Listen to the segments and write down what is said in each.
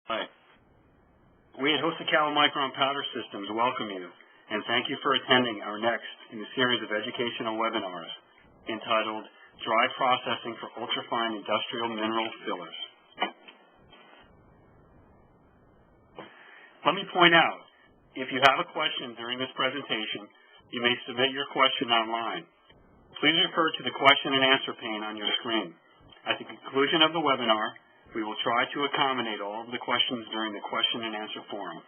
Hi. We at Hosokawa Micron Powder Systems welcome you and thank you for attending our next in a series of educational webinars entitled Dry Processing for Ultrafine Industrial Mineral Fillers. Let me point out, if you have a question during this presentation, you may submit your question online. Please refer to the question and answer pane on your screen. At the conclusion of the webinar, we will try to accommodate all of the questions during the question and answer forum.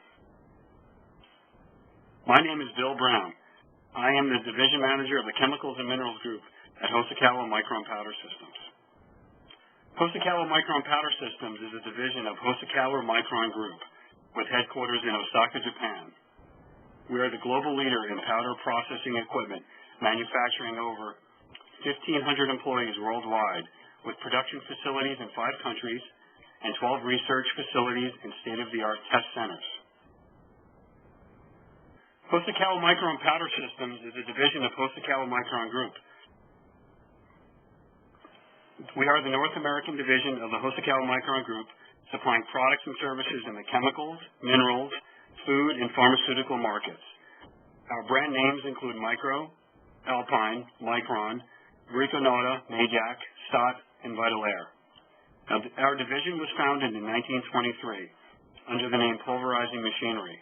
My name is Bill Brown. I am the Division Manager of the Chemicals and Minerals Group at Hosokawa Micron Powder Systems. Hosokawa Micron Powder Systems is a division of Hosokawa Micron Group with headquarters in Osaka, Japan. We are the global leader in powder processing equipment, manufacturing over 1,500 employees worldwide, with production facilities in 5 countries and 12 research facilities and state-of-the-art test centers. Hosokawa Micron Powder Systems is a division of Hosokawa Micron Group. We are the North American division of the Hosokawa Micron Group, supplying products and services in the chemicals, minerals, food, and pharmaceutical markets. Our brand names include Micro, Alpine, Micron, Riconauta, Majak, Stott, and Vital Air. Now, our division was founded in 1923 under the name Pulverizing Machinery.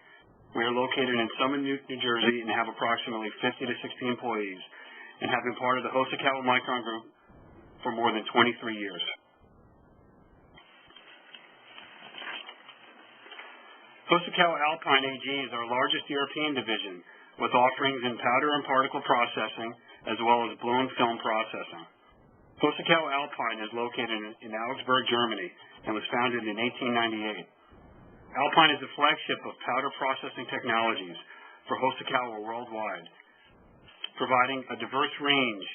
We are located in Summit, New Jersey, and have approximately 50 to 60 employees, and have been part of the Hosokawa Micron Group for more than 23 years. Hosokawa Alpine AG is our largest European division, with offerings in powder and particle processing, as well as blown film processing. Hosokawa Alpine is located in Augsburg, Germany, and was founded in 1898. Alpine is the flagship of powder processing technologies for Hosokawa Worldwide, providing a diverse range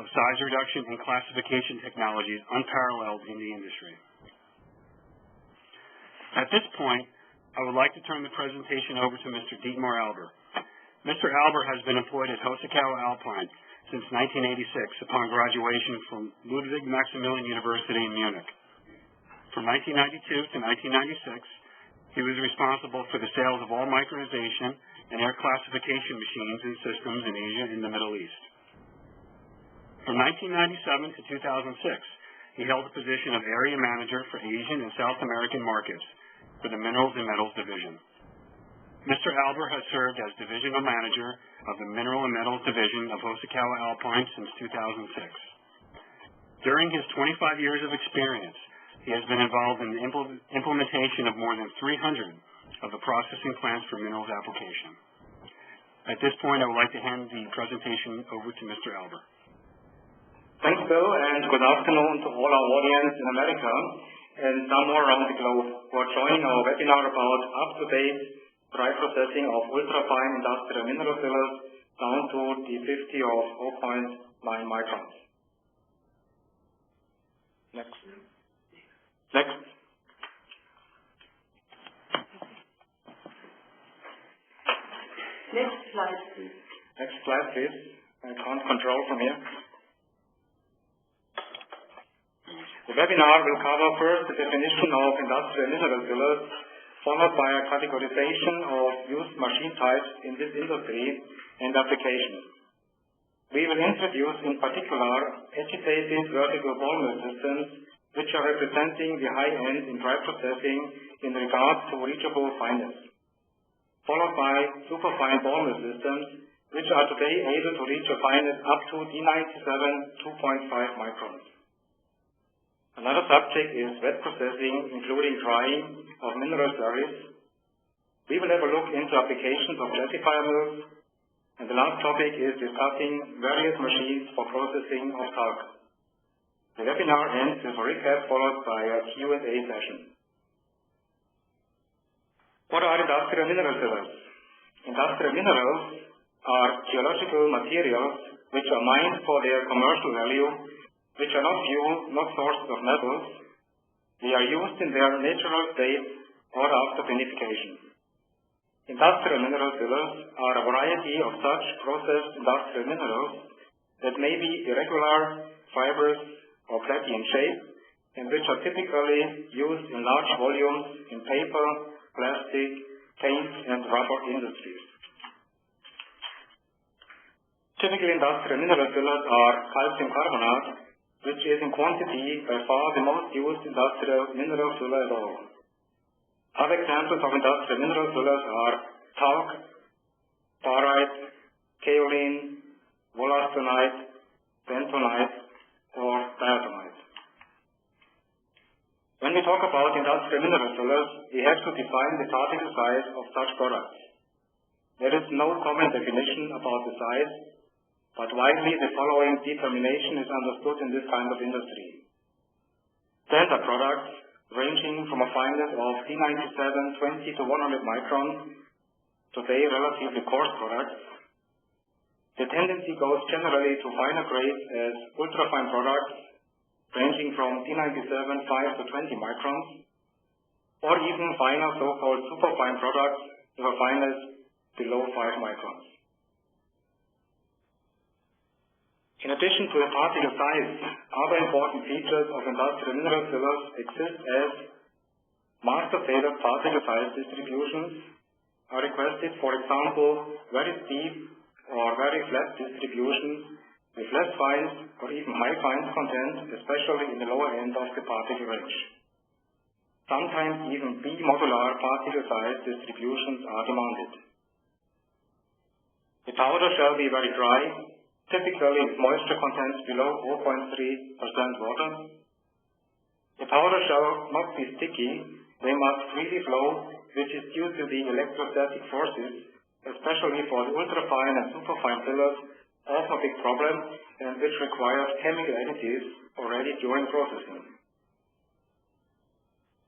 of size reduction and classification technologies unparalleled in the industry. At this point, I would like to turn the presentation over to Mr. Dietmar Alber. Mr. Alber has been employed at Hosokawa Alpine since 1986 upon graduation from Ludwig Maximilian University in Munich. From 1992 to 1996, he was responsible for the sales of all micronization and air classification machines and systems in Asia and the Middle East. From 1997 to 2006, he held the position of Area Manager for Asian and South American markets for the Minerals and Metals Division. Mr. Alber has served as Divisional Manager of the Mineral and Metals Division of Hosokawa Alpine since 2006. During his 25 years of experience, he has been involved in the implementation of more than 300 of the processing plants for minerals application. At this point, I would like to hand the presentation over to Mr. Alber. Thanks, Bill, and good afternoon to all our audience in America and some more around the globe who are joining our webinar about up-to-date dry processing of ultrafine industrial mineral fillers down to the 50 of 0.9 microns. Next. Next slide, please. Next slide, please. I can't control from here. The webinar will cover first the definition of industrial mineral fillers, followed by a categorization of used machine types in this industry and applications. We will introduce in particular agitated vertical ball mill systems, which are representing the high end in dry processing in regards to reachable fineness, followed by superfine ball mill systems, which are today able to reach a fineness up to D97 2.5 microns. Another subject is wet processing, including drying of mineral slurries. We will have a look into applications of classifier mills, and the last topic is discussing various machines for processing of talc. The webinar ends with a recap followed by a Q&A session. What are industrial mineral fillers? Industrial minerals are geological materials which are mined for their commercial value, which are not fuel, not sources of metals. They are used in their natural state or after beneficiation. Industrial mineral fillers are a variety of such processed industrial minerals that may be irregular, fibrous, or platy in shape, and which are typically used in large volumes in paper, plastic, paint, and rubber industries. Typical industrial mineral fillers are calcium carbonate, which is in quantity by far the most used industrial mineral filler at all. Other examples of industrial mineral fillers are talc, barite, kaolin, wollastonite, bentonite, or diatomite. When we talk about industrial mineral fillers, we have to define the particle size of such products. There is no common definition about the size, but widely the following determination is understood in this kind of industry. Standard products, ranging from a fineness of D97 20 to 100 microns, today relatively coarse products. The tendency goes generally to finer grades as ultrafine products, ranging from D97 5 to 20 microns, or even finer so-called superfine products with a fineness below 5 microns. In addition to the particle size, other important features of industrial mineral fillers exist as master-tailored particle size distributions are requested, for example, very steep or very flat distributions with less fines or even high fines content, especially in the lower end of the particle range. Sometimes even B-modular particle size distributions are demanded. The powder shall be very dry, typically with moisture content below 0.3% water. The powder shall not be sticky, they must freely flow, which is due to the electrostatic forces, especially for the ultrafine and superfine fillers, also a big problem, and which requires chemical additives already during processing.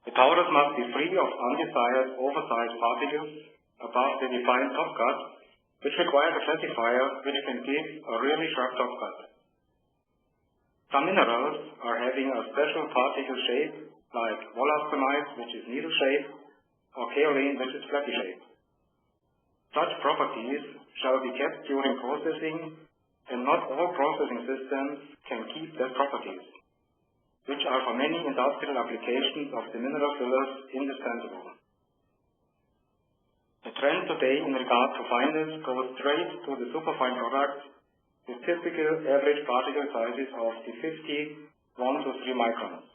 The powders must be free of undesired oversized particles above the defined top cut, which requires a classifier which can give a really sharp top cut. Some minerals are having a special particle shape, like wollastonite, which is needle shape, or kaolin, which is flappy shape. Such properties shall be kept during processing, and not all processing systems can keep their properties, which are for many industrial applications of the mineral fillers indispensable. The trend today in regard to fineness goes straight to the superfine products with typical average particle sizes of the 1 to 3 microns.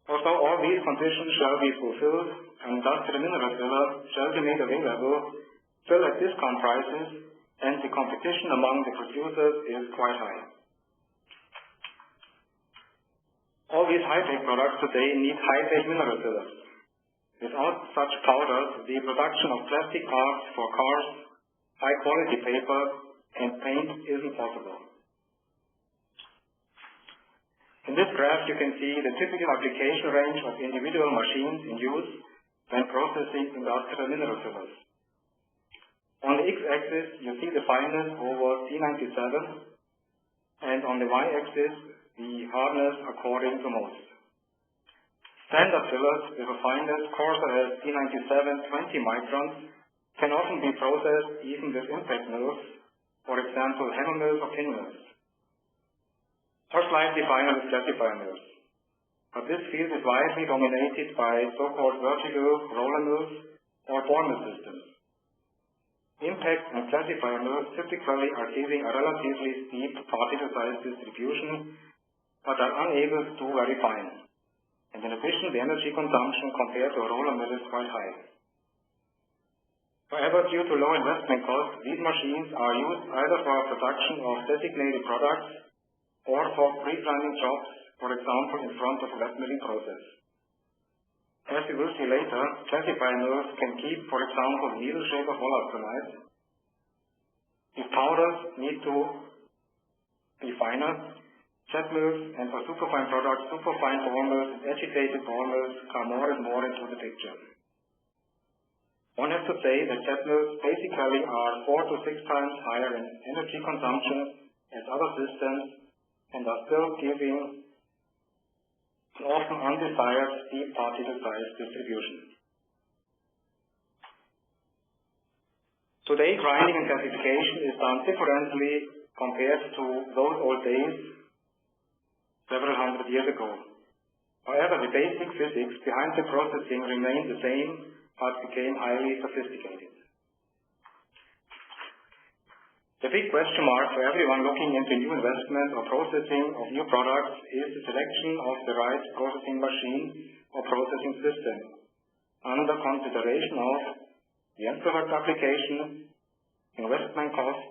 Although all these conditions shall be fulfilled, an industrial mineral filler shall be made available still at discount prices, and the competition among the producers is quite high. All these high-tech products today need high-tech mineral fillers. Without such powders, the production of plastic parts for cars, high-quality paper, and paint isn't possible. In this graph, you can see the typical application range of individual machines in use when processing industrial mineral fillers. On the x-axis, you see the fineness over D97, and on the y-axis, the hardness according to most. Standard fillers with a fineness coarser as D97 20 microns can often be processed even with impact mills, for example, hammer mills or pin mills, or slightly finer with classifier mills. But this field is widely dominated by so-called vertical roller mills or ball mill systems. Impact and classifier mills typically are giving a relatively steep particle size distribution, but are unable to do very fine. And in addition, the energy consumption compared to a roller mill is quite high. However, due to low investment costs, these machines are used either for production of designated products or for pre-planning jobs, for example, in front of a wet milling process. As we will see later, classifier mills can keep, for example, the needle shape of wollastonite. If powders need to be finer, jet mills, and for superfine products, superfine ball mills and agitated ball mills come more and more into the picture. One has to say that jet mills basically are 4 to 6 times higher in energy consumption as other systems and are still giving an often undesired steep particle size distribution. Today, grinding and classification is done differently compared to those old days, several hundred years ago. However, the basic physics behind the processing remained the same, but became highly sophisticated. The big question mark for everyone looking into new investment or processing of new products is the selection of the right processing machine or processing system under consideration of the end product application, investment cost,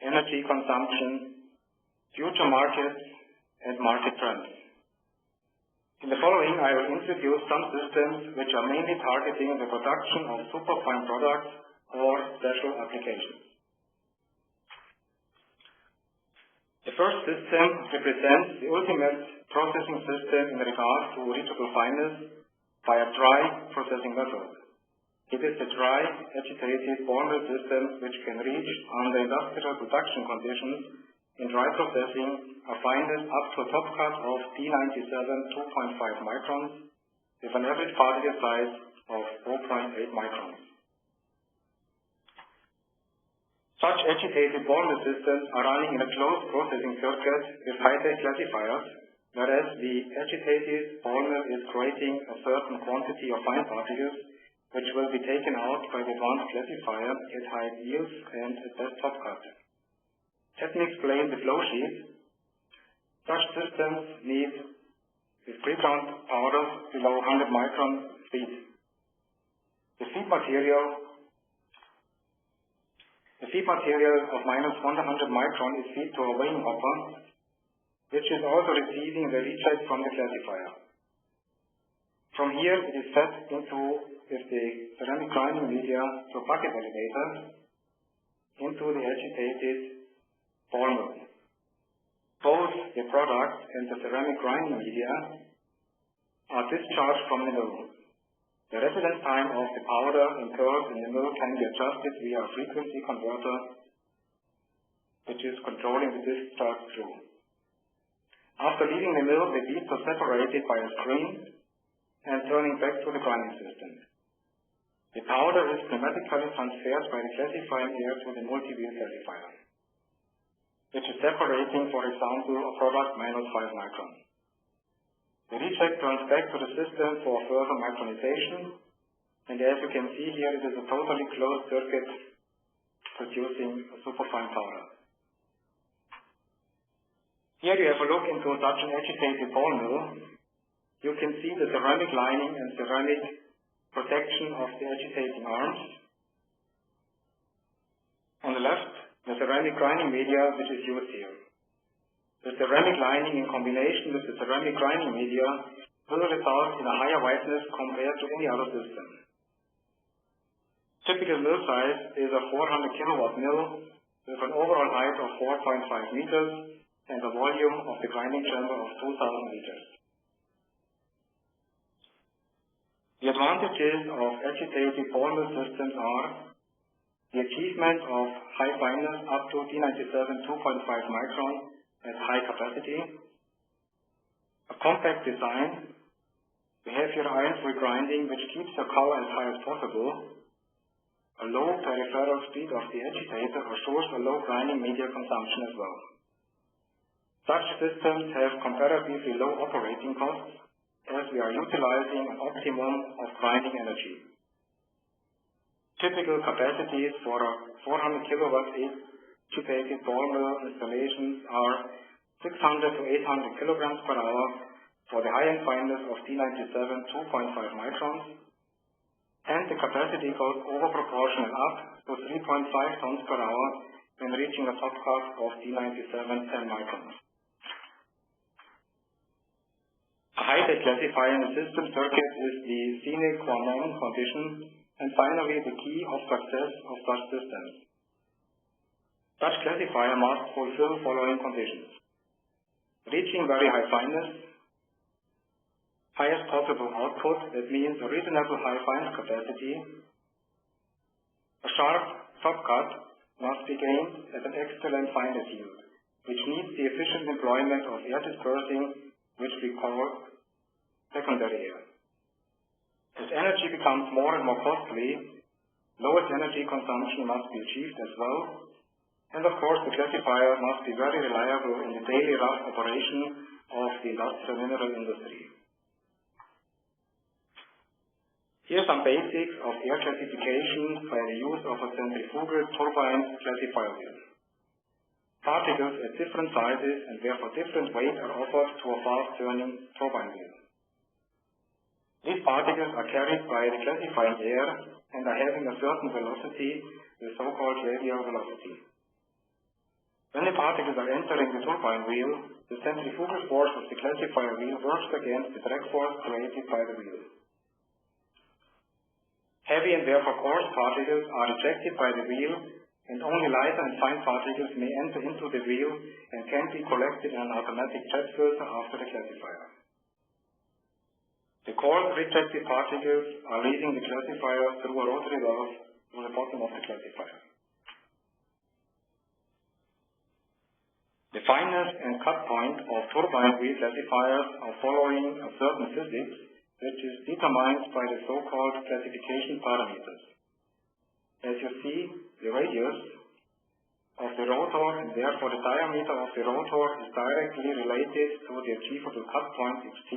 energy consumption, future markets, and market trends. In the following, I will introduce some systems which are mainly targeting the production of superfine products or special applications. The first system represents the ultimate processing system in regards to reachable fineness by a dry processing method. It is the dry agitated ball mill system which can reach under industrial production conditions in dry processing a fineness up to a top cut of D97 2.5 microns with an average particle size of 4.8 microns. Such agitated ball mill systems are running in a closed processing circuit with high-tech classifiers, whereas the agitated ball mill is creating a certain quantity of fine particles which will be taken out by the advanced classifier at high yields and at best top cut. Let me explain the flow sheet. Such systems need with pre-ground powders below 100 micron feed. The feed material of minus 100 micron is fed to a weighing hopper, which is also receiving the reject from the classifier. From here, it is fed into with the ceramic grinding media to a bucket elevator into the agitated ball mill. Both the product and the ceramic grinding media are discharged from the mill. The residence time of the powder incurred in the mill can be adjusted via a frequency converter, which is controlling the discharge through. After leaving the mill, the beads are separated by a screen and turning back to the grinding system. The powder is pneumatically transferred by the classifying air to the multi-wheel classifier, which is separating, for example, a product minus 5 micron. The reject turns back to the system for further micronization, and as you can see here, it is a totally closed circuit producing a superfine powder. Here you have a look into such an agitated ball mill. You can see the ceramic lining and ceramic protection of the agitating arms. On the left, the ceramic grinding media which is used here. The ceramic lining in combination with the ceramic grinding media will result in a higher whiteness compared to any other system. Typical mill size is a 400 kilowatt mill with an overall height of 4.5 meters and a volume of the grinding chamber of 2,000 liters. The advantages of agitated ball mill systems are the achievement of high fineness up to D97 2.5 micron at high capacity, a compact design, behavior iron-free grinding which keeps the color as high as possible, a low peripheral speed of the agitator assures a low grinding media consumption as well. Such systems have comparatively low operating costs as we are utilizing an optimum of grinding energy. Typical capacities for a 400 kilowatt agitated ball mill installations are 600 to 800 kilograms per hour for the high-end fineness of D97 2.5 microns, and the capacity goes over proportional up to 3.5 tons per hour when reaching a top cut of D97 10 microns. A high-tech classifier in the system circuit is the Sine Qua Non Condition, and finally the key of success of such systems. Such classifier must fulfill following conditions: reaching very high fineness, highest possible output, that means a reasonable high fineness capacity, a sharp top cut must be gained at an excellent fineness yield, which needs the efficient employment of air dispersing, which we call secondary air. As energy becomes more and more costly, lowest energy consumption must be achieved as well, and of course the classifier must be very reliable in the daily rough operation of the industrial mineral industry. Here are some basics of air classification by the use of a centrifugal turbine classifier wheel. Particles at different sizes and therefore different weight are offered to a fast-turning turbine wheel. These particles are carried by the classifying air and are having a certain velocity, the so-called radial velocity. When the particles are entering the turbine wheel, the centrifugal force of the classifier wheel works against the drag force created by the wheel. Heavy and therefore coarse particles are ejected by the wheel, and only lighter and fine particles may enter into the wheel and can be collected in an automatic jet filter after the classifier. The coarse rejected particles are leading the classifier through a rotary valve to the bottom of the classifier. The fineness and cut point of turbine wheel classifiers are following a certain physics which is determined by the so-called classification parameters. As you see, the radius of the rotor and therefore the diameter of the rotor is directly related to the achievable cut point xt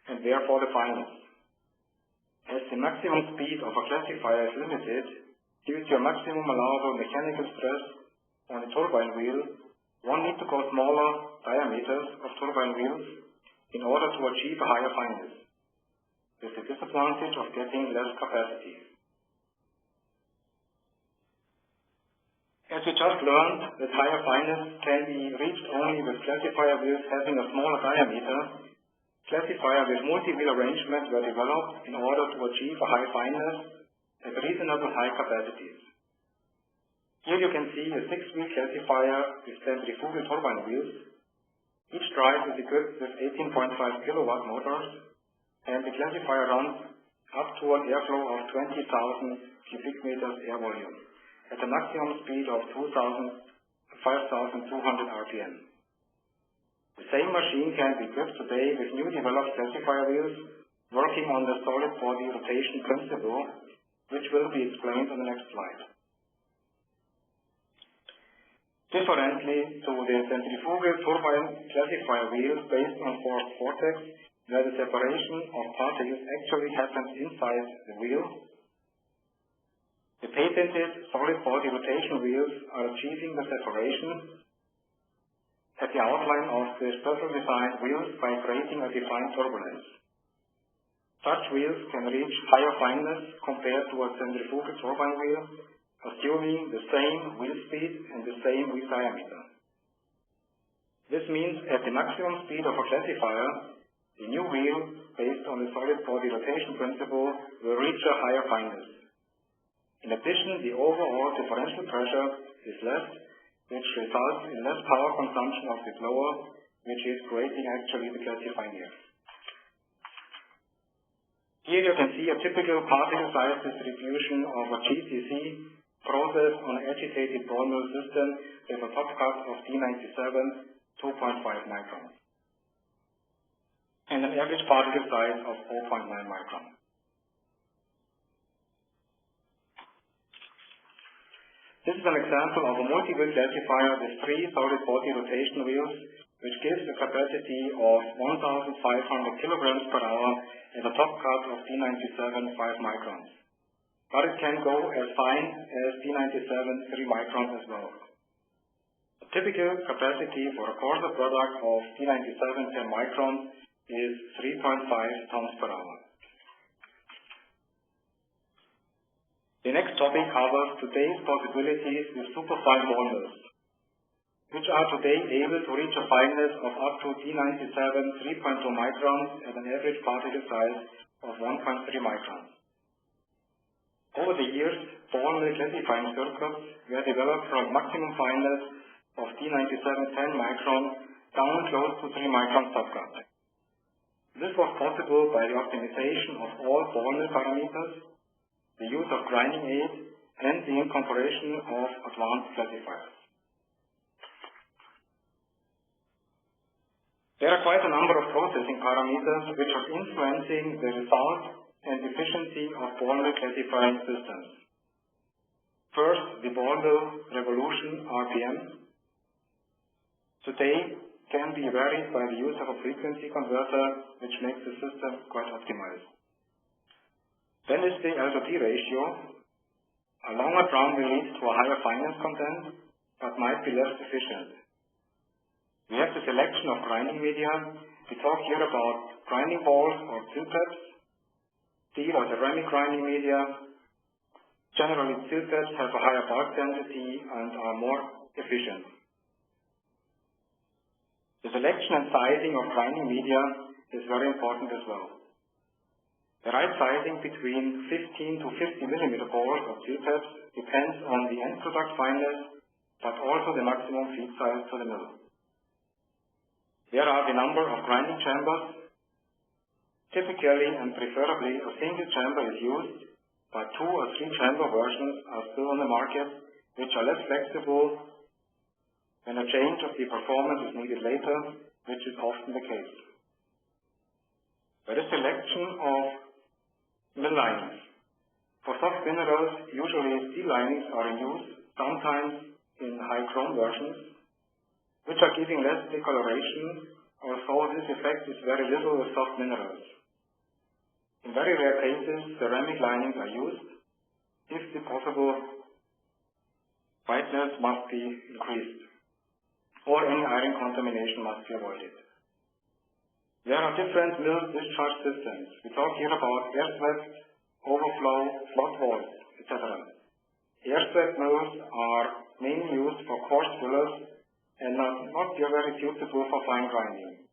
and therefore the fineness. As the maximum speed of a classifier is limited due to a maximum allowable mechanical stress on the turbine wheel, one needs to go smaller diameters of turbine wheels in order to achieve a higher fineness, with the disadvantage of getting less capacity. As we just learned that higher fineness can be reached only with classifier wheels having a smaller diameter, classifier with multi-wheel arrangements were developed in order to achieve a high fineness at reasonable high capacities. Here you can see a 6-wheel classifier with centrifugal turbine wheels. Each drive is equipped with 18.5 kilowatt motors, and the classifier runs up to an airflow of 20,000 cubic meters air volume at a maximum speed of 5,200 RPM. The same machine can be equipped today with new developed classifier wheels working on the solid body rotation principle, which will be explained on the next slide. Differently to the centrifugal turbine classifier wheels based on forced vortex, where the separation of particles actually happens inside the wheel, the patented solid body rotation wheels are achieving the separation at the outline of the special designed wheels by creating a defined turbulence. Such wheels can reach higher fineness compared to a centrifugal turbine wheel, assuming the same wheel speed and the same wheel diameter. This means at the maximum speed of a classifier, the new wheel, based on the solid body rotation principle, will reach a higher fineness. In addition, the overall differential pressure is less, which results in less power consumption of the blower, which is creating actually the classifying air. Here you can see a typical particle size distribution of a GCC process on an agitated ball mill system with a top cut of D97 2.5 microns and an average particle size of 0.9 microns. This is an example of a multi-wheel classifier with 3 solid body rotation wheels, which gives a capacity of 1,500 kilograms per hour and a top cut of D97 5 microns. But it can go as fine as D97 3 microns as well. A typical capacity for a coarser product of D97 10 microns is 3.5 tons per hour. The next topic covers today's possibilities with superfine ball mills, which are today able to reach a fineness of up to D97 3.2 microns at an average particle size of 1.3 microns. Over the years, ball mill classifying circuits were developed from maximum fineness of D97 10 micron down close to 3 micron subcut. This was possible by the optimization of all ball mill parameters, the use of grinding aid, and the incorporation of advanced classifiers. There are quite a number of processing parameters which are influencing the result and efficiency of ball mill classifying systems. First, the ball mill revolution RPM. Today, can be varied by the use of a frequency converter, which makes the system quite optimized. Then is the L/T ratio. A longer drum will lead to a higher fineness content, but might be less efficient. We have the selection of grinding media. We talk here about grinding balls or steel taps, steel or ceramic grinding media. Generally, steel taps have a higher bulk density and are more efficient. The selection and sizing of grinding media is very important as well. The right sizing between 15 to 50 millimeter balls of steel taps depends on the end product fineness, but also the maximum feed size to the mill. There are the number of grinding chambers. Typically and preferably a single chamber is used, but 2 or 3 chamber versions are still on the market, which are less flexible when a change of the performance is needed later, which is often the case. There is selection of mill linings. For soft minerals, usually steel linings are in use, sometimes in high chrome versions, which are giving less decoloration, although this effect is very little with soft minerals. In very rare cases, ceramic linings are used if the possible whiteness must be increased, or any iron contamination must be avoided. There are different mill discharge systems. We talk here about air swept, overflow, slot walls, etc. Air swept mills are mainly used for coarse fillers and are not very suitable for fine grinding,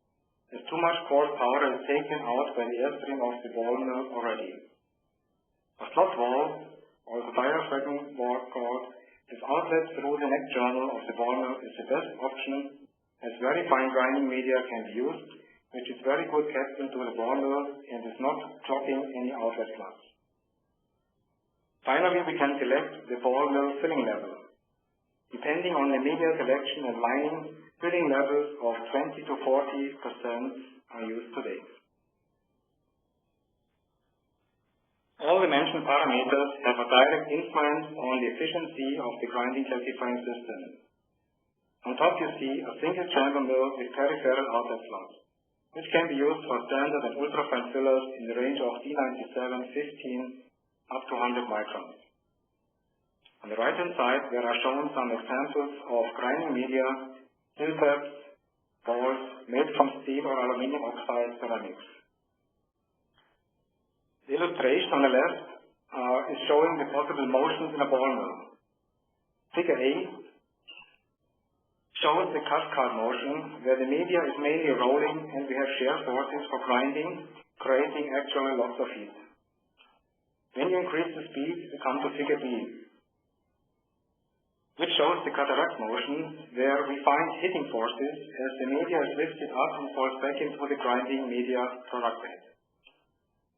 as too much coarse powder is taken out by the airstream of the ball mill already. A slot wall, also diaphragm wall cord, with outlet through the neck journal of the ball mill is the best option, as very fine grinding media can be used, which is very good kept into the ball mill and is not clogging any outlet plugs. Finally, we can select the ball mill filling level. Depending on the media selection and lining, filling levels of 20 to 40% are used today. All the mentioned parameters have a direct influence on the efficiency of the grinding classifying system. On top you see a single chamber mill with peripheral outlet slots, which can be used for standard and ultrafine fillers in the range of D97, 15 up to 100 microns. On the right hand side there are shown some examples of grinding media, steel taps, balls made from steel or aluminium oxide ceramics. The illustration on the left is showing the possible motions in a ball mill. Figure A shows the cascade motion, where the media is mainly rolling and we have shear forces for grinding, creating actually lots of heat. When you increase the speed, we come to figure B, which shows the cataract motion, where we find hitting forces as the media is lifted up and falls back into the grinding media product bed.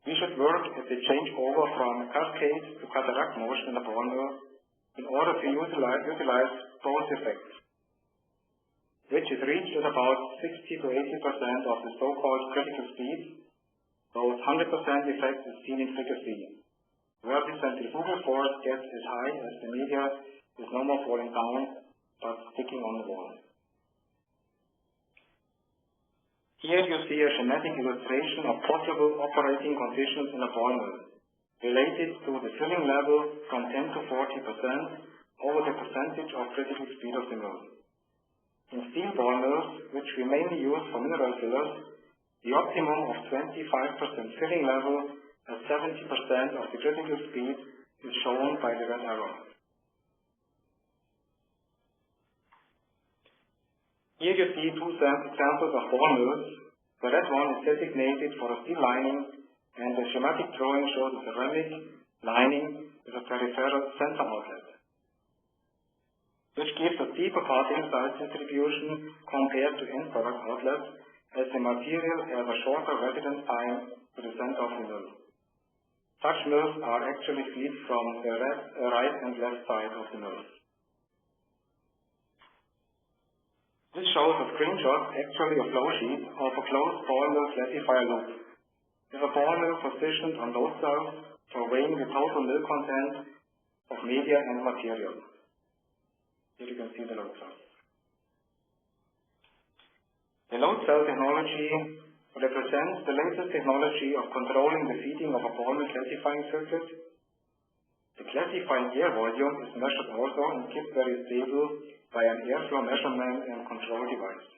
We should work at the change over from cascade to cataract motion in the ball mill in order to utilize both effects, which is reached at about 60 to 80% of the so-called critical speed. Those 100% effect is seen in figure C, where the centrifugal force gets as high as the media is no more falling down, but sticking on the wall. Here you see a schematic illustration of possible operating conditions in a ball mill, related to the filling level from 10 to 40% over the percentage of critical speed of the mill. In steel ball mills, which we mainly use for mineral fillers, the optimum of 25% filling level at 70% of the critical speed is shown by the red arrow. Here you see two examples of ball mills. The red one is designated for a steel lining, and the schematic drawing shows a ceramic lining with a peripheral center outlet, which gives a deeper parting size distribution compared to end product outlets, as the material has a shorter residence time to the center of the mill. Such mills are actually feed from the right and left side of the mill. This shows a screenshot, actually a flow sheet, of a closed ball mill classifier loop, with a ball mill positioned on load cells for weighing the total mill content of media and material. Here you can see the load cells. The load cell technology represents the latest technology of controlling the feeding of a ball mill classifying circuit. The classifying air volume is measured also and kept very stable by an airflow measurement and control device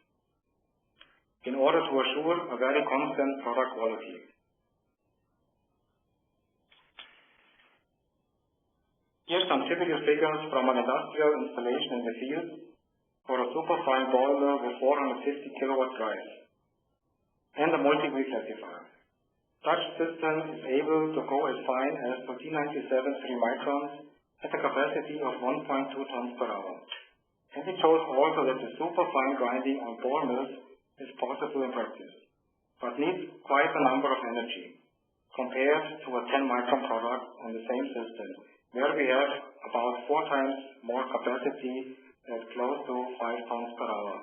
in order to assure a very constant product quality. Here are some typical figures from an industrial installation in the field for a superfine ball mill with 450 kilowatt drive and a multi-wheel classifier. Such system is able to go as fine as to T97 3 microns at a capacity of 1.2 tons per hour. And it shows also that the superfine grinding on ball mills is possible in practice, but needs quite a number of energy compared to a 10 micron product on the same system, where we have about 4 times more capacity at close to 5 tons per hour.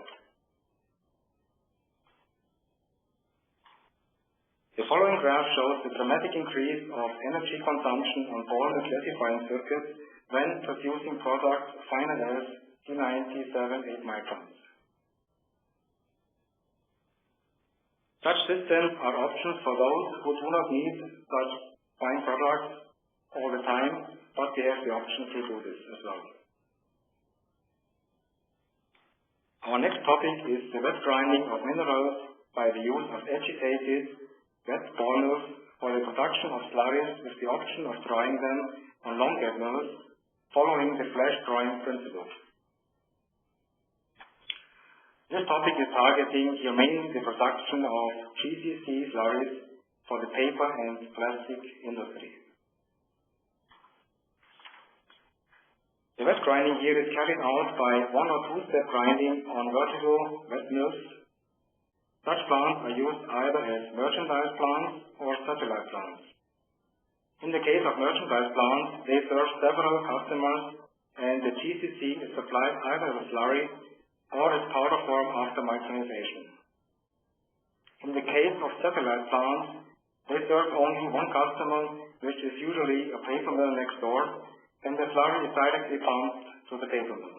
The following graph shows the dramatic increase of energy consumption on ball mill classifying circuits when producing products finer as T97 8 microns. Such systems are options for those who do not need such fine products all the time, but they have the option to do this as well. Our next topic is the wet grinding of minerals by the use of agitated wet ball mills for the production of slurries with the option of drying them on long gap mills following the flash drying principle. This topic is targeting here mainly the production of GCC slurries for the paper and plastic industry. The wet grinding here is carried out by 1 or 2 step grinding on vertical wet mills. Such plants are used either as merchandise plants or satellite plants. In the case of merchandise plants, they serve several customers and the GCC is supplied either as a slurry or as powder form after micronization. In the case of satellite plants, they serve only one customer, which is usually a paper mill next door, and the slurry is directly pumped to the paper mill.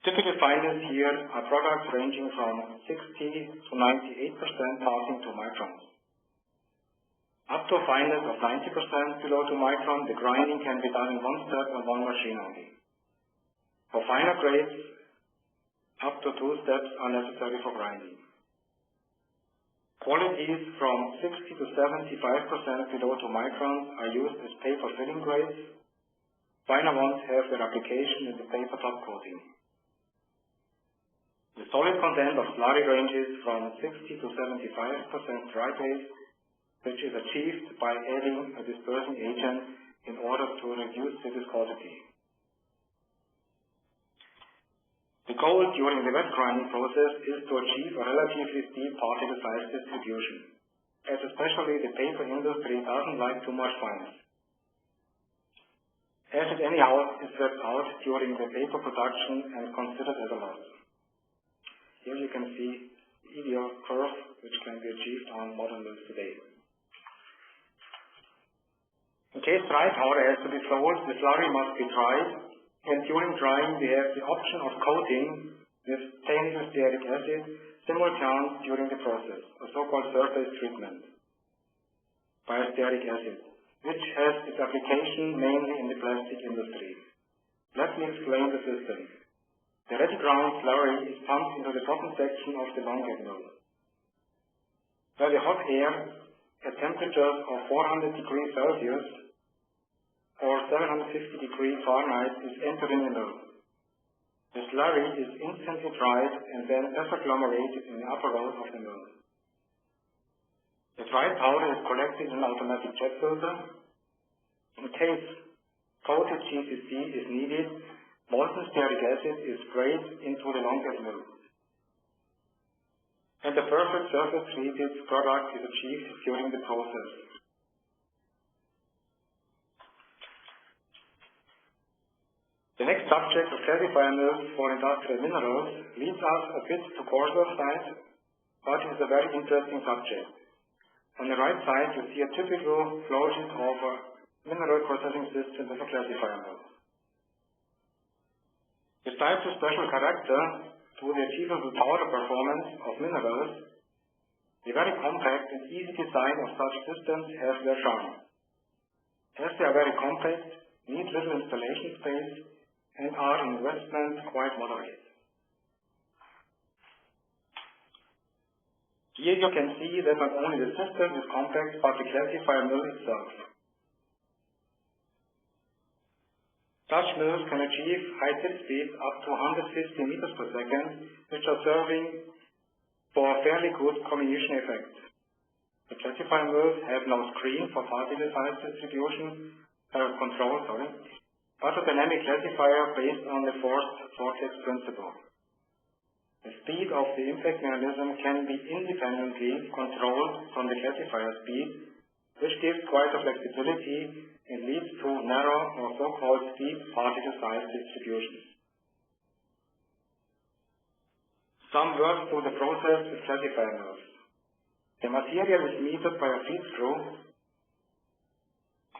Typical findings here are products ranging from 60 to 98% passing 2 microns. Up to a fineness of 90% below 2 micron, the grinding can be done in 1 step on 1 machine only. For finer grades, up to 2 steps are necessary for grinding. Qualities from 60 to 75% below 2 microns are used as paper filling grades. Finer ones have their application in the paper top coating. The solid content of slurry ranges from 60 to 75% dry base, which is achieved by adding a dispersing agent in order to reduce the viscosity. The goal during the wet grinding process is to achieve a relatively steep particle size distribution, as especially the paper industry doesn't like too much fineness. As it anyhow is swept out during the paper production and considered as a loss. Here you can see the ideal curve which can be achieved on modern mills today. In case dry powder has to be sold, the slurry must be dried, and during drying we have the option of coating with stainless stearic acid simultaneously during the process, a so-called surface treatment by stearic acid, which has its application mainly in the plastic industry. Let me explain the system. The ready ground slurry is pumped into the bottom section of the long gap mill, where the hot air at temperatures of 400 degrees Celsius or 750 degrees Fahrenheit is entered in the mill. The slurry is instantly dried and then agglomerated in the upper rows of the mill. The dried powder is collected in an automatic jet filter. In case coated GCC is needed, molten stearic acid is sprayed into the long gap mill, and the perfect surface treated product is achieved during the process. The next subject of classifier mills for industrial minerals leads us a bit to coarser side, but is a very interesting subject. On the right side you see a typical flowsheet of a mineral processing system with a classifier mill. Besides the special character to to the achievable powder performance of minerals, the very compact and easy design of such systems has their charm. As they are very compact, need little installation space, and are in investment quite moderate. Here you can see that not only the system is compact, but the classifier mill itself. Such mills can achieve high tip speeds up to 150 meters per second, which are serving for a fairly good comminution effect. The classifier mills have no screen for particle size distribution control, but a dynamic classifier based on the forced vortex principle. The speed of the impact mechanism can be independently controlled from the classifier speed, which gives quite a flexibility and leads to narrow or so-called steep particle size distributions. Some words to the process with classifier mills. The material is metered by a feed screw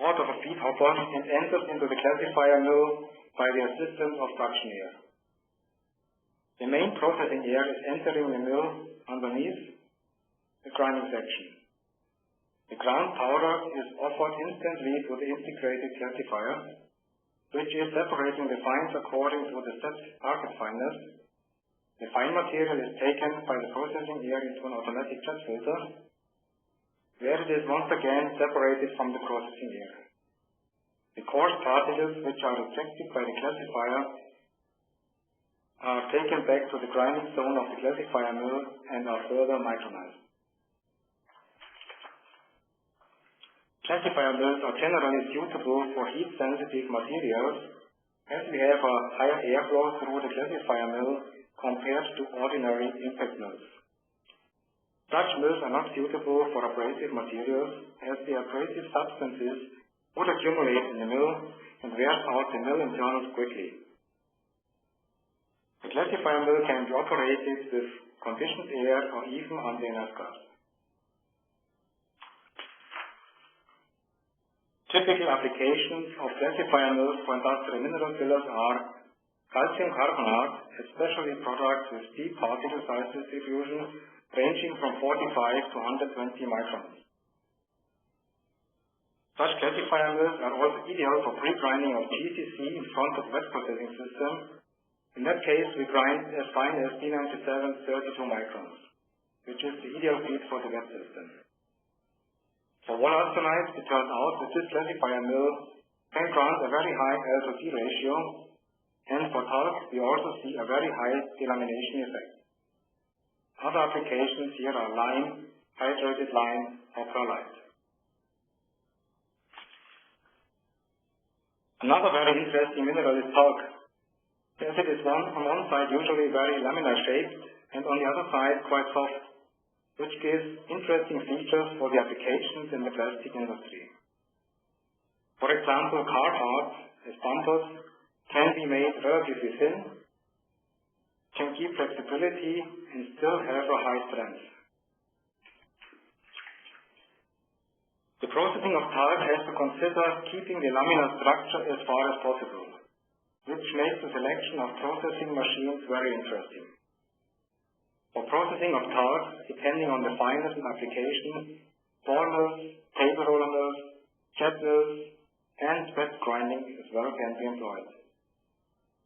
out of a feed hopper and enters into the classifier mill by the assistance of suction air. The main processing air is entering the mill underneath the grinding section. The ground powder is offered instantly to the integrated classifier, which is separating the fines according to the set target fineness. The fine material is taken by the processing air into an automatic jet filter, where it is once again separated from the processing air. The coarse particles which are rejected by the classifier are taken back to the grinding zone of the classifier mill and are further micronized. Classifier mills are generally suitable for heat-sensitive materials, as we have a higher airflow through the classifier mill compared to ordinary impact mills. Such mills are not suitable for abrasive materials, as the abrasive substances would accumulate in the mill and wear out the mill internals quickly. The classifier mill can be operated with conditioned air or even under an gas. Typical applications of classifier mills for industrial mineral fillers are calcium carbonate, especially products with deep particle size distribution ranging from 45 to 120 microns. Such classifier mills are also ideal for pre-grinding of GCC in front of wet processing system. In that case, we grind as fine as D97 32 microns, which is the ideal feed for the wet system. For wall austenites, it turns out that this classifier mill can grant a very high L to D ratio, and for talc, we also see a very high delamination effect. Other applications here are lime, hydrated lime, or perlite. Another very interesting mineral is talc, as it is on one side usually very laminar shaped, and on the other side quite soft, which gives interesting features for the applications in the plastic industry. For example, car parts, as bumpers, can be made relatively thin, can keep flexibility, and still have a high strength. The processing of talc has to consider keeping the laminar structure as far as possible, which makes the selection of processing machines very interesting. For processing of talc, depending on the fineness and application, ball mills, table roller mills, jet mills, and wet grinding as well can be employed.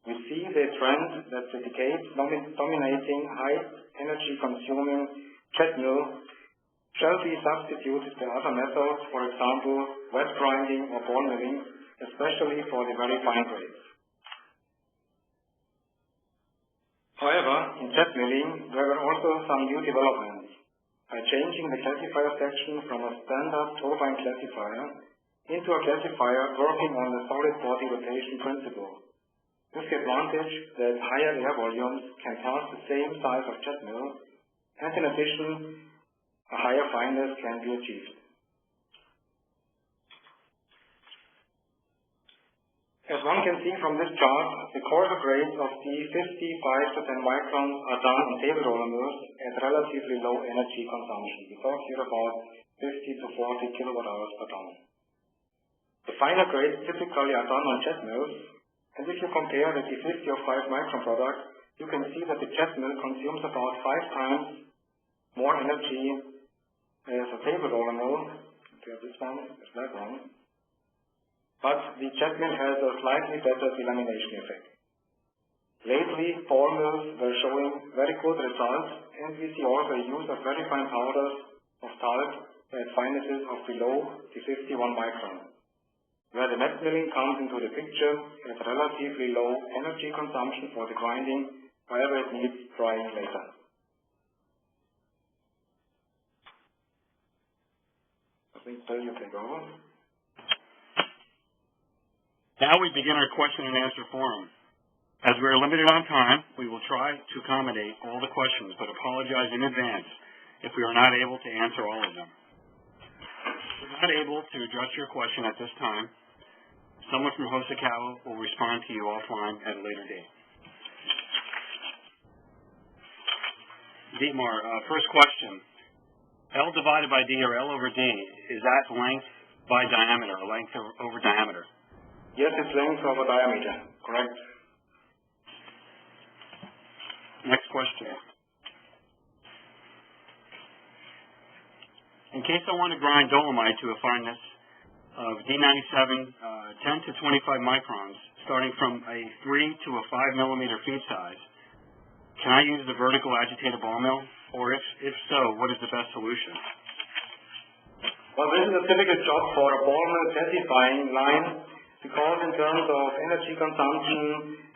We see the trend that the decades dominating high energy consuming jet mill shall be substituted by other methods, for example, wet grinding or ball milling, especially for the very fine grades. However, in jet milling, there were also some new developments. By changing the classifier section from a standard turbine classifier into a classifier working on the solid body rotation principle, with the advantage that higher air volumes can pass the same size of jet mill, and in addition, a higher fineness can be achieved. As one can see from this chart, the coarser grades of the 55 to 10 microns are done on table roller mills at relatively low energy consumption. We talk here about 50 to 40 kilowatt hours per ton. The finer grades typically are done on jet mills, and if you compare the 50 or 5 micron product, you can see that the jet mill consumes about 5 times more energy as a table roller mill. This one is that one. But the jet mill has a slightly better delamination effect. Lately, ball mills were showing very good results, and we see also a use of very fine powders of talc at finenesses of below the 51 micron, where the net milling comes into the picture at relatively low energy consumption for the grinding, however it needs drying later. I think so you can go. Now we begin our question and answer forum. As we are limited on time, we will try to accommodate all the questions, but apologize in advance if we are not able to answer all of them. If we're not able to address your question at this time, someone from Hosokawa will respond to you offline at a later date. Dietmar, first question. L divided by D or L over D, is that length by diameter, or length over diameter? Yes, it's length over diameter, correct. Next question. In case I want to grind dolomite to a fineness of D97, 10 to 25 microns, starting from a 3 to a 5 millimeter feed size, can I use the vertical agitated ball mill? Or if so, what is the best solution? Well, this is a typical job for a ball mill classifying line, because in terms of energy consumption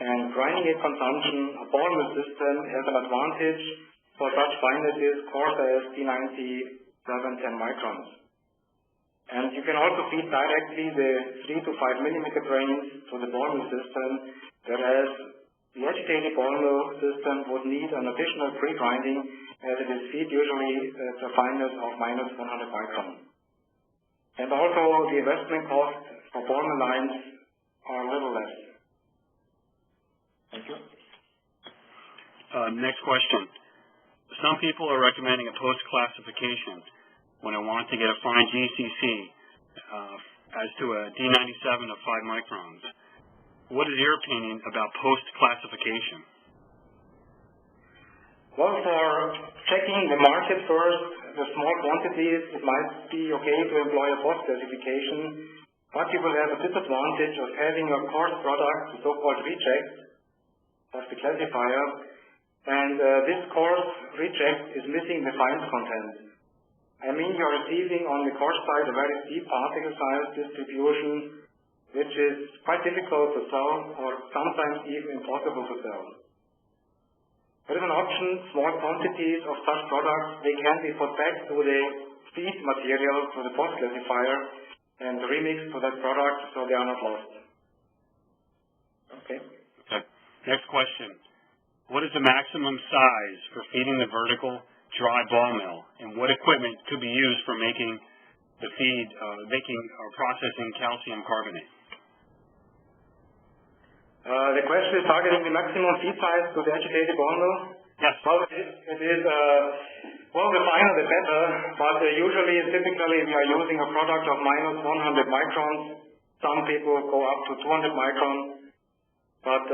and grinding rate consumption, a ball mill system has an advantage for such finenesses coarser as D90 7-10 microns. And you can also feed directly the 3 to 5 millimeter grains to the ball mill system, whereas the agitated ball mill system would need an additional pre-grinding, as it is feed usually at a fineness of minus 100 microns. And also the investment costs for ball mill lines are a little less. Thank you. Next question. Some people are recommending a post-classification when I want to get a fine GCC as to a D97 of 5 microns. What is your opinion about post-classification? Well, for checking the market first, the small quantities, it might be okay to employ a post-classification, but you will have a disadvantage of having a coarse product, the so-called reject of the classifier, and this coarse reject is missing the fines content. I mean, you are receiving on the coarse side a very steep particle size distribution, which is quite difficult to sell, or sometimes even impossible to sell. There is an option, small quantities of such products, they can be put back to the feed material, to the post classifier, and remixed to that product so they are not lost. Okay. Next question. What is the maximum size for feeding the vertical dry ball mill, and what equipment could be used for making the feed, making or processing calcium carbonate? The question is targeting the maximum feed size to the agitated ball mill? Yes. Well, it is, the finer the better, but usually, typically, we are using a product of minus 100 microns. Some people go up to 200 microns, but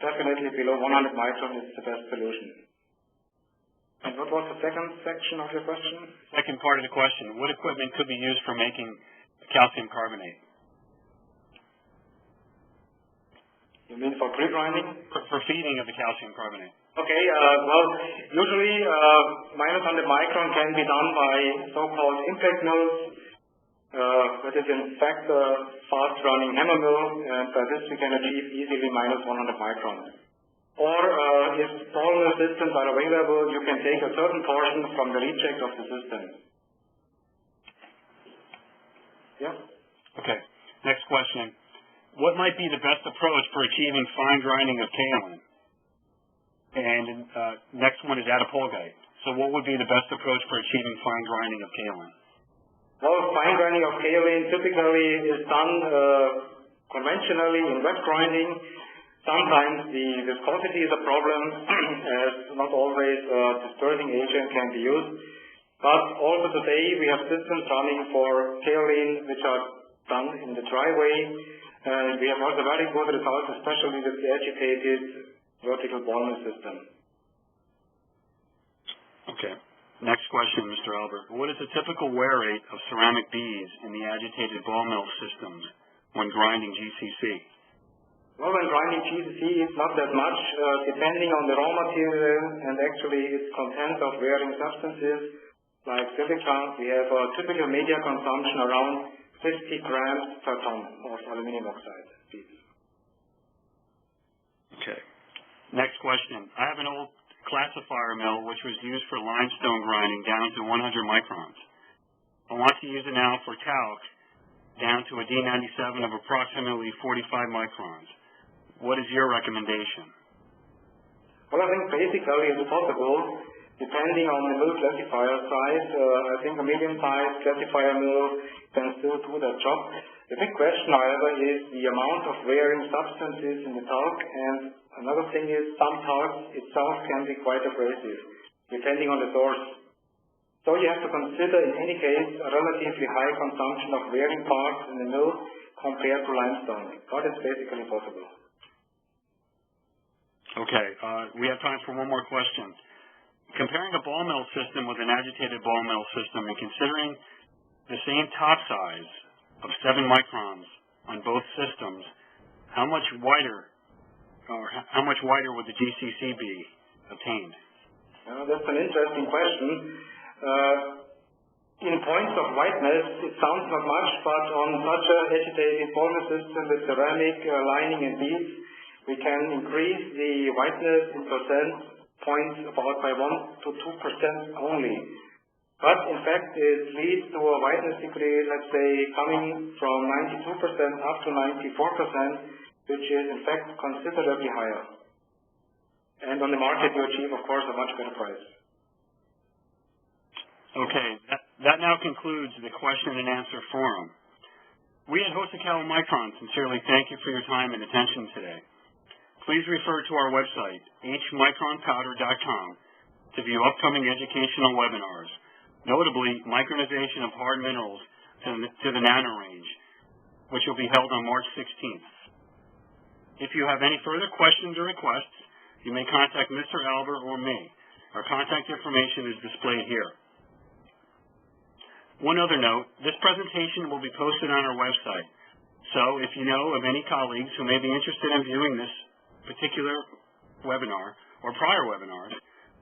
definitely below 100 microns is the best solution. And what was the second section of your question? Second part of the question. What equipment could be used for making calcium carbonate? You mean for pre-grinding? For feeding of the calcium carbonate. Okay, usually minus 100 micron can be done by so-called impact mills. That is in fact a fast-running hammer mill, and by this we can achieve easily minus 100 micron. Or if ball mill systems are available, you can take a certain portion from the reject of the system. Yeah? Okay, next question. What might be the best approach for achieving fine grinding of kaolin? And next one is adipolgite. So what would be the best approach for achieving fine grinding of kaolin? Well, fine grinding of kaolin typically is done conventionally in wet grinding. Sometimes the viscosity is a problem, as not always a dispersing agent can be used. But also today we have systems running for kaolin which are done in the dry way. And we have also very good results, especially with the agitated vertical ball mill system. Okay. Next question, Mr. Albert. What is the typical wear rate of ceramic beads in the agitated ball mill systems when grinding GCC? Well, when grinding GCC, it's not that much, depending on the raw material and actually its content of wearing substances like silica. We have a typical media consumption around 50 grams per ton of aluminum oxide beads. Okay. Next question. I have an old classifier mill which was used for limestone grinding down to 100 microns. I want to use it now for talc down to a D97 of approximately 45 microns. What is your recommendation? Well, I think basically it's possible, depending on the mill classifier size. I think a medium-sized classifier mill can still do that job. The big question, however, is the amount of wearing substances in the talc, and another thing is some talc itself can be quite abrasive, depending on the source. So you have to consider, in any case, a relatively high consumption of wearing parts in the mill compared to limestone. But it's basically possible. Okay, we have time for one more question. Comparing a ball mill system with an agitated ball mill system and considering the same top size of 7 microns on both systems, how much wider would the GCC be obtained? That's an interesting question. In points of whiteness, it sounds not much, but on such a agitated ball mill system with ceramic lining and beads, we can increase the whiteness in percent points about by 1 to 2% only. But in fact, it leads to a whiteness degree, let's say, coming from 92% up to 94%, which is in fact considerably higher. And on the market, you achieve, of course, a much better price. Okay, that now concludes the question and answer forum. We at Hosokawa Micron sincerely thank you for your time and attention today. Please refer to our website, hmicronpowder.com, to view upcoming educational webinars, notably micronization of hard minerals to the nano range, which will be held on March 16th. If you have any further questions or requests, you may contact Mr. Albert or me. Our contact information is displayed here. One other note, this presentation will be posted on our website. So if you know of any colleagues who may be interested in viewing this particular webinar or prior webinars,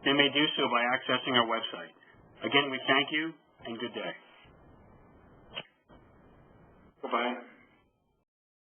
they may do so by accessing our website. Again, we thank you and good day. Bye-bye.